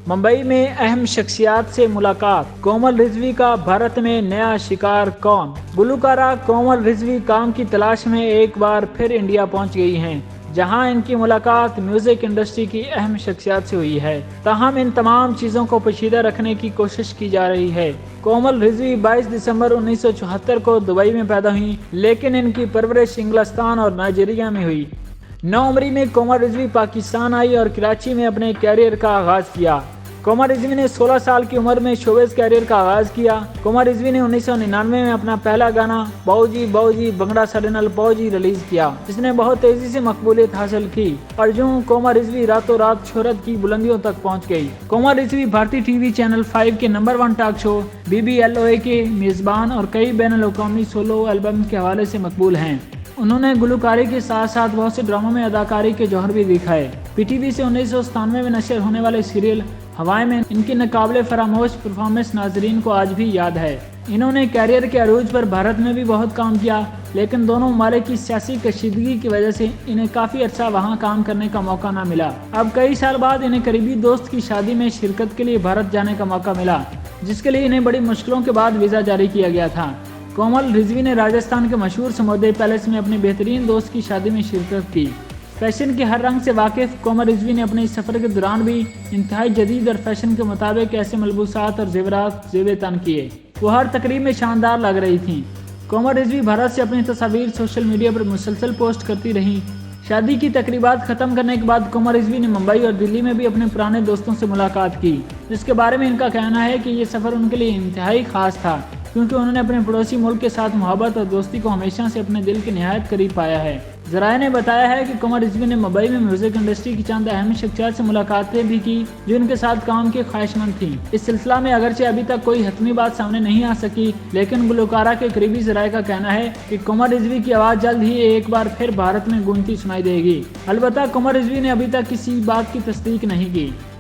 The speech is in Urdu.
ممبئی میں اہم شخصیات سے ملاقات، کومل رضوی کا بھارت میں نیا شکار کون؟ گلوکارہ کومل رضوی کام کی تلاش میں ایک بار پھر انڈیا پہنچ گئی ہیں، جہاں ان کی ملاقات میوزک انڈسٹری کی اہم شخصیات سے ہوئی ہے۔ تاہم ان تمام چیزوں کو پوشیدہ رکھنے کی کوشش کی جا رہی ہے۔ کومل رضوی 22 دسمبر 1974 کو دبئی میں پیدا ہوئیں، لیکن ان کی پرورش انگلستان اور نائجیریا میں ہوئی۔ 9 عمری میں کومل رضوی پاکستان آئی اور کراچی میں اپنے کیریئر کا آغاز کیا۔ کومل رضوی نے 16 سال کی عمر میں شوبز کیریئر کا آغاز کیا۔ کومل رضوی نے 1999 میں اپنا پہلا گانا باؤجی باؤجی بھنگڑا ساڈے نال باؤجی ریلیز کیا، جس نے بہت تیزی سے مقبولیت حاصل کی اور یوں کومل رضوی راتوں رات شہرت کی بلندیوں تک پہنچ گئی۔ کومل رضوی بھارتی ٹی وی چینل 5 کے نمبر 1 ٹاک شو BBLOA کے میزبان اور کئی بین الاقوامی سولو البم کے حوالے سے مقبول ہیں۔ انہوں نے گلوکاری کے ساتھ ساتھ بہت سے ڈراموں میں اداکاری کے جوہر بھی دکھائے۔ PTV سے 1997 میں نشر ہونے والے سیریل ہوائیں میں ان کی ناقابل فراموش پرفارمنس ناظرین کو آج بھی یاد ہے۔ انہوں نے کیریئر کے عروج پر بھارت میں بھی بہت کام کیا، لیکن دونوں ممالک کی سیاسی کشیدگی کی وجہ سے انہیں کافی عرصہ وہاں کام کرنے کا موقع نہ ملا۔ اب کئی سال بعد انہیں قریبی دوست کی شادی میں شرکت کے لیے بھارت جانے کا موقع ملا، جس کے لیے انہیں بڑی مشکلوں کے بعد ویزا جاری کیا گیا تھا۔ کومل رضوی نے راجستھان کے مشہور سمودی پیلس میں اپنے بہترین دوست کی شادی میں شرکت کی۔ فیشن کے ہر رنگ سے واقف کومل رضوی نے اپنے اس سفر کے دوران بھی انتہائی جدید اور فیشن کے مطابق ایسے ملبوسات اور زیورات زیب تن کیے وہ ہر تقریب میں شاندار لگ رہی تھیں۔ کومل رضوی بھارت سے اپنی تصاویر سوشل میڈیا پر مسلسل پوسٹ کرتی رہیں۔ شادی کی تقریبات ختم کرنے کے بعد کومل رضوی نے ممبئی اور دلی میں بھی اپنے پرانے دوستوں سے ملاقات کی، جس کے بارے میں ان کا کہنا ہے کہ یہ سفر ان کے لیے انتہائی خاص تھا، کیونکہ انہوں نے اپنے پڑوسی ملک کے ساتھ محبت اور دوستی کو ہمیشہ سے اپنے دل کے نہایت قریب پایا ہے۔ ذرائع نے بتایا ہے کہ کومل رضوی نے ممبئی میں میوزک انڈسٹری کی چند اہم شخصیات سے ملاقاتیں بھی کی جو ان کے ساتھ کام کی خواہشمند تھیں۔ اس سلسلہ میں اگرچہ ابھی تک کوئی حتمی بات سامنے نہیں آ سکی، لیکن گلوکارہ کے قریبی ذرائع کا کہنا ہے کہ کومل رضوی کی آواز جلد ہی ایک بار پھر بھارت میں گونجتی سنائی دے گی۔ البتہ کومل رضوی نے ابھی تک کسی بات کی تصدیق نہیں کی۔